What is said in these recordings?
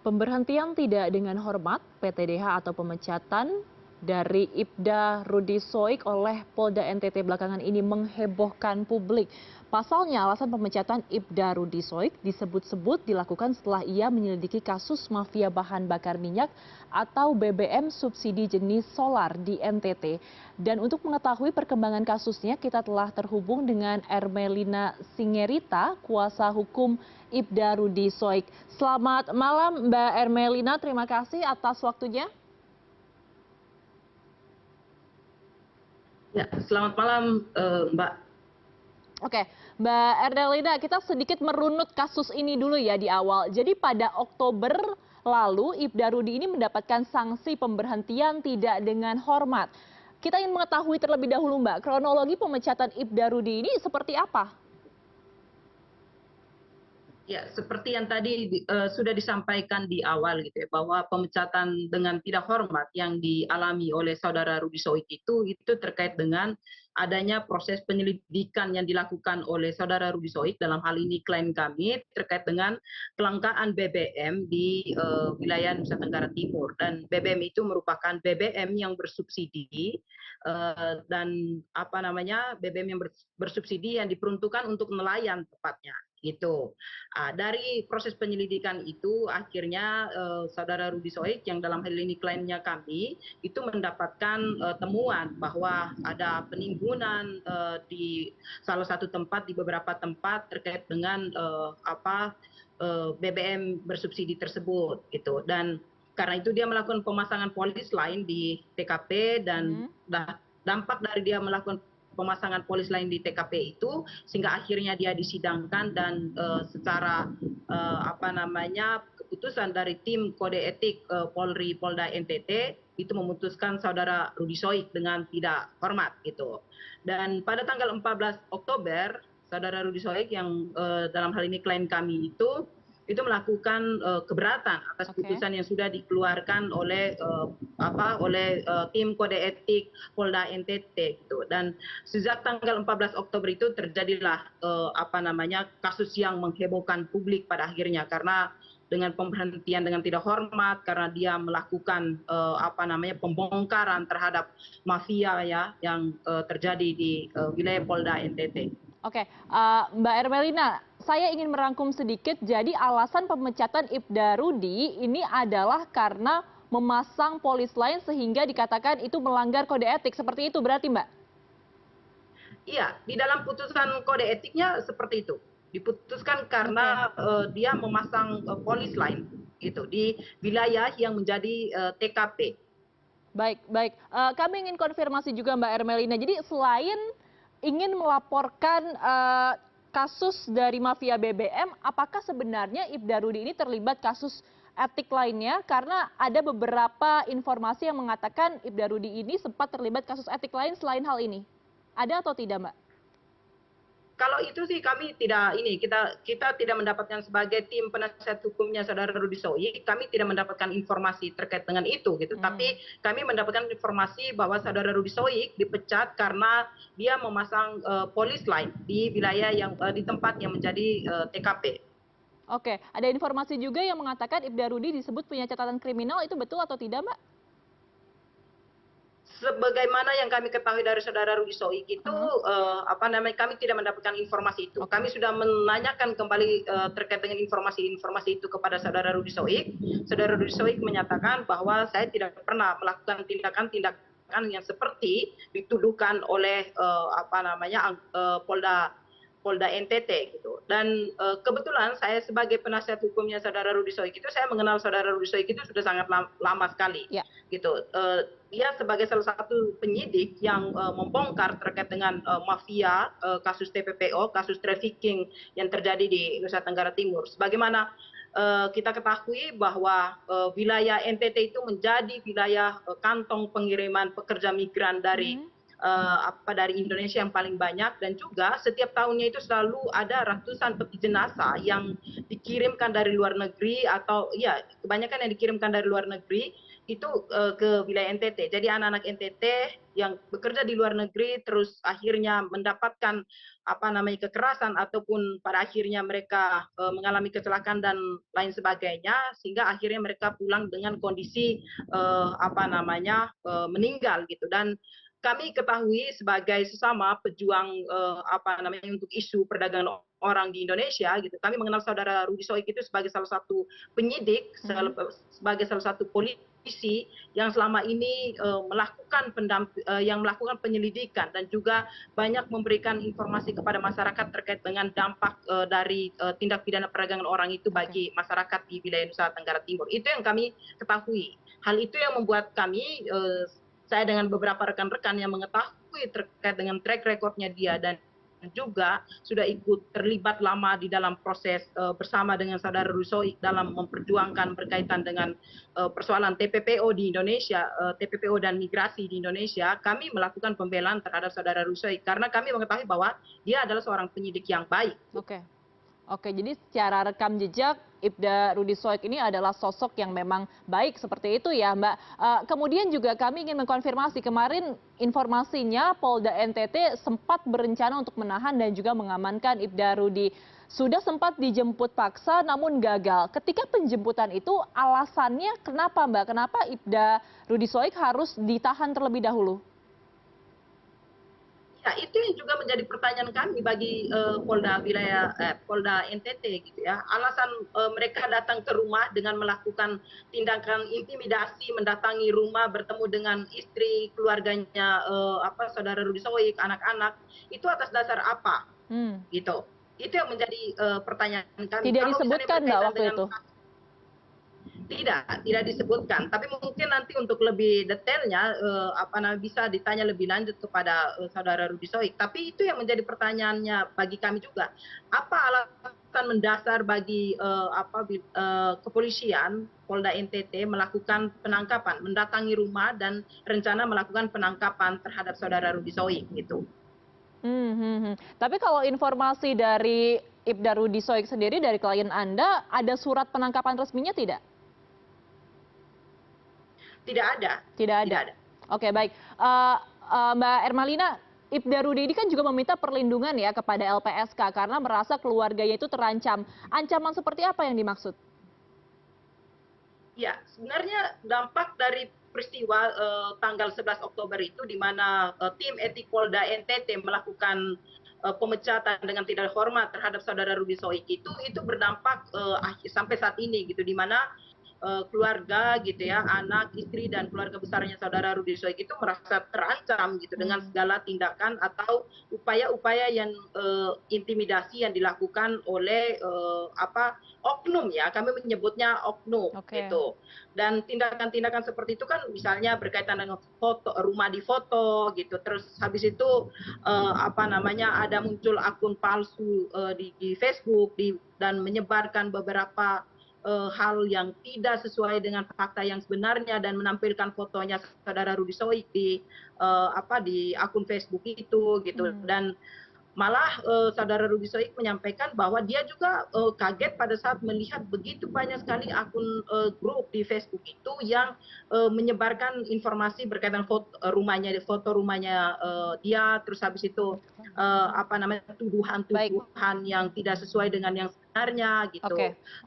Pemberhentian tidak dengan hormat (PTDH) atau pemecatan dari Ibda Rudi Soik oleh Polda NTT belakangan ini menghebohkan publik. Pasalnya, alasan pemecatan Ibda Rudi Soik disebut-sebut dilakukan setelah ia menyelidiki kasus mafia bahan bakar minyak atau BBM subsidi jenis solar di NTT. Dan untuk mengetahui perkembangan kasusnya, kita telah terhubung dengan Ermelina Singerita, kuasa hukum Ibda Rudi Soik. Selamat malam Mbak Ermelina, terima kasih atas waktunya. Ya, selamat malam Mbak. Oke, Mbak Ermelina, kita sedikit merunut kasus ini dulu ya di awal. Jadi pada Oktober lalu Ibda Rudi ini mendapatkan sanksi pemberhentian tidak dengan hormat. Kita ingin mengetahui terlebih dahulu Mbak, kronologi pemecatan Ibda Rudi ini seperti apa? Ya, seperti yang tadi sudah disampaikan di awal gitu ya, bahwa pemecatan dengan tidak hormat yang dialami oleh saudara Rudi Soik itu terkait dengan adanya proses penyelidikan yang dilakukan oleh saudara Rudi Soik, dalam hal ini klien kami, terkait dengan kelangkaan BBM di wilayah Nusa Tenggara Timur. Dan BBM itu merupakan BBM yang bersubsidi dan BBM yang bersubsidi yang diperuntukkan untuk nelayan tepatnya gitu. Dari proses penyelidikan itu akhirnya saudara Rudi Soik yang dalam hal ini kliennya kami itu mendapatkan temuan bahwa ada penimbunan di salah satu tempat, di beberapa tempat terkait dengan BBM bersubsidi tersebut gitu. Dan karena itu dia melakukan pemasangan polis lain di TKP dan dampak dari dia melakukan pemasangan polis lain di TKP itu sehingga akhirnya dia disidangkan dan secara keputusan dari tim kode etik Polri Polda NTT itu memutuskan saudara Rudi Soik dengan tidak hormat gitu. Dan pada tanggal 14 Oktober saudara Rudi Soik yang dalam hal ini klien kami itu melakukan keberatan atas putusan yang sudah dikeluarkan oleh tim kode etik Polda NTT gitu. Dan sejak tanggal 14 Oktober itu terjadilah kasus yang menghebohkan publik pada akhirnya, karena dengan pemberhentian dengan tidak hormat karena dia melakukan pembongkaran terhadap mafia ya yang terjadi di wilayah Polda NTT. Oke, Mbak Ermelina, saya ingin merangkum sedikit. Jadi alasan pemecatan Ibda Rudi ini adalah karena memasang polis lain sehingga dikatakan itu melanggar kode etik. Seperti itu berarti Mbak? Iya, di dalam putusan kode etiknya seperti itu. Diputuskan karena dia memasang polis lain gitu di wilayah yang menjadi TKP. Baik, baik. Kami ingin konfirmasi juga Mbak Ermelina. Jadi selain ingin melaporkan kasus dari mafia BBM, apakah sebenarnya Ibda Rudi ini terlibat kasus etik lainnya? Karena ada beberapa informasi yang mengatakan Ibda Rudi ini sempat terlibat kasus etik lain selain hal ini. Ada atau tidak, Mbak? Kalau itu sih kami tidak kita tidak mendapatkan sebagai tim penasihat hukumnya saudara Rudi Soik, kami tidak mendapatkan informasi terkait dengan itu gitu. Tapi kami mendapatkan informasi bahwa saudara Rudi Soik dipecat karena dia memasang polis lain di wilayah yang di tempat yang menjadi TKP. Oke, ada informasi juga yang mengatakan Ibda Rudi disebut punya catatan kriminal, itu betul atau tidak, Mbak? Sebagaimana yang kami ketahui dari saudara Rudi Soik itu kami tidak mendapatkan informasi itu. Kami sudah menanyakan kembali terkait dengan informasi itu kepada saudara Rudi Soik. Saudara Rudi Soik menyatakan bahwa saya tidak pernah melakukan tindakan yang seperti dituduhkan oleh Polda NTT gitu. Dan kebetulan saya sebagai penasihat hukumnya saudara Rudi Soik itu, saya mengenal saudara Rudi Soik itu sudah sangat lama sekali gitu. Dia sebagai salah satu penyidik yang membongkar terkait dengan mafia, kasus TPPO, kasus trafficking yang terjadi di Nusa Tenggara Timur. Sebagaimana kita ketahui bahwa wilayah NTT itu menjadi wilayah kantong pengiriman pekerja migran dari Indonesia yang paling banyak, dan juga setiap tahunnya itu selalu ada ratusan peti jenazah yang dikirimkan dari luar negeri, atau ya kebanyakan yang dikirimkan dari luar negeri itu ke wilayah NTT. Jadi anak-anak NTT yang bekerja di luar negeri terus akhirnya mendapatkan apa namanya kekerasan ataupun pada akhirnya mereka mengalami kecelakaan dan lain sebagainya sehingga akhirnya mereka pulang dengan kondisi apa namanya meninggal gitu. Dan kami ketahui sebagai sesama pejuang apa namanya untuk isu perdagangan orang di Indonesia gitu. Kami mengenal saudara Rudi Soik itu sebagai salah satu penyidik, sebagai salah satu polisi yang selama ini yang melakukan penyelidikan dan juga banyak memberikan informasi kepada masyarakat terkait dengan dampak dari tindak pidana perdagangan orang itu bagi masyarakat di wilayah Nusa Tenggara Timur. Itu yang kami ketahui. Hal itu yang membuat kami saya dengan beberapa rekan-rekan yang mengetahui terkait dengan track recordnya dia dan juga sudah ikut terlibat lama di dalam proses bersama dengan saudara Rusoik dalam memperjuangkan berkaitan dengan persoalan TPPO di Indonesia, TPPO dan migrasi di Indonesia, kami melakukan pembelaan terhadap saudara Rusoik karena kami mengetahui bahwa dia adalah seorang penyidik yang baik. Oke, jadi secara rekam jejak Ibda Rudi Soik ini adalah sosok yang memang baik seperti itu ya Mbak. Kemudian juga kami ingin mengkonfirmasi kemarin informasinya Polda NTT sempat berencana untuk menahan dan juga mengamankan Ibda Rudi. Sudah sempat dijemput paksa namun gagal. Ketika penjemputan itu alasannya kenapa Mbak? Kenapa Ibda Rudi Soik harus ditahan terlebih dahulu? Ya, itu yang juga menjadi pertanyaan kami bagi Polda NTT gitu ya. Alasan mereka datang ke rumah dengan melakukan tindakan intimidasi, mendatangi rumah, bertemu dengan istri, keluarganya saudara Rudi Soik, anak-anak, itu atas dasar apa? Gitu. Itu yang menjadi pertanyaan kami. Tidak disebutkan Mbak waktu itu? Tidak disebutkan. Tapi mungkin nanti untuk lebih detailnya bisa ditanya lebih lanjut kepada saudara Rudi Soik. Tapi itu yang menjadi pertanyaannya bagi kami juga. Apa alasan mendasar bagi kepolisian Polda NTT melakukan penangkapan, mendatangi rumah dan rencana melakukan penangkapan terhadap saudara Rudi Soik gitu. Tapi kalau informasi dari Ibda Rudi Soik sendiri dari klien Anda, ada surat penangkapan resminya tidak? Tidak ada. Tidak ada. Oke, baik. Mbak Ermalina, Ibda Rudi ini kan juga meminta perlindungan ya kepada LPSK karena merasa keluarganya itu terancam. Ancaman seperti apa yang dimaksud? Ya, sebenarnya dampak dari peristiwa tanggal 11 Oktober itu di mana tim etik Polda NTT melakukan pemecatan dengan tidak hormat terhadap saudara Rudi Soik itu berdampak sampai saat ini gitu di mana keluarga gitu ya, anak, istri dan keluarga besarnya saudara Rudi Soik itu merasa terancam gitu dengan segala tindakan atau upaya-upaya yang intimidasi yang dilakukan oleh oknum ya, kami menyebutnya oknum gitu. Dan tindakan-tindakan seperti itu kan misalnya berkaitan dengan foto, rumah di foto gitu, terus habis itu ada muncul akun palsu di Facebook dan menyebarkan beberapa hal yang tidak sesuai dengan fakta yang sebenarnya dan menampilkan fotonya saudara Rudi Soik di akun Facebook itu gitu. Dan malah saudara Rudi Soik menyampaikan bahwa dia juga kaget pada saat melihat begitu banyak sekali akun grup di Facebook itu yang menyebarkan informasi berkaitan foto rumahnya dia, terus habis itu tuduhan-tuduhan yang tidak sesuai dengan yang sebenarnya gitu.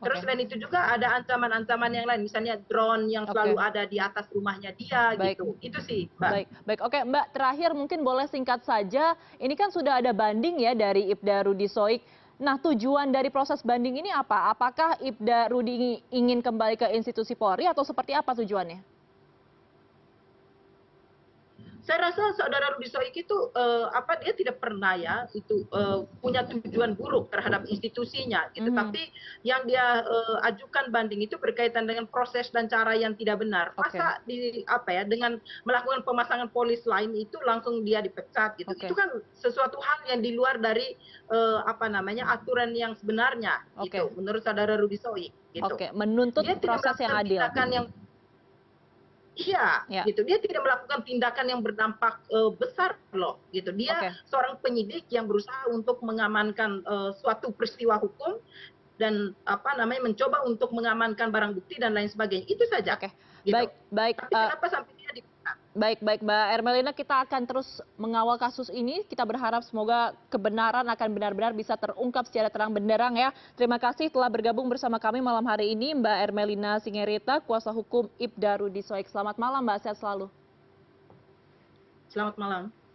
Terus selain itu juga ada ancaman-ancaman yang lain, misalnya drone yang selalu ada di atas rumahnya dia gitu. Itu sih, Mbak. Baik. Oke, Mbak, terakhir mungkin boleh singkat saja. Ini kan sudah ada banding ya dari Ibda Rudi Soik. Nah, tujuan dari proses banding ini apa? Apakah Ibda Rudi ingin kembali ke institusi Polri atau seperti apa tujuannya? Saya rasa saudara Rudi Soik itu dia tidak pernah ya itu punya tujuan buruk terhadap institusinya gitu. Tapi yang dia ajukan banding itu berkaitan dengan proses dan cara yang tidak benar. Masa dengan melakukan pemasangan polis lain itu langsung dia dipecat gitu. Itu kan sesuatu hal yang di luar dari aturan yang sebenarnya gitu menurut saudara Rudi Soik gitu. Menuntut proses yang adil. Iya, gitu. Dia tidak melakukan tindakan yang berdampak besar loh, gitu. Dia seorang penyidik yang berusaha untuk mengamankan suatu peristiwa hukum dan mencoba untuk mengamankan barang bukti dan lain sebagainya. Itu saja. Oke, Gitu. baik, Tapi kenapa sampai dia ditahan? baik, Mbak Ermelina, kita akan terus mengawal kasus ini. Kita berharap semoga kebenaran akan benar-benar bisa terungkap secara terang benderang ya. Terima kasih telah bergabung bersama kami malam hari ini, Mbak Ermelina Singerita, kuasa hukum Ibda Rudi Soik. Selamat malam, Mbak. Sehat selalu. Selamat malam.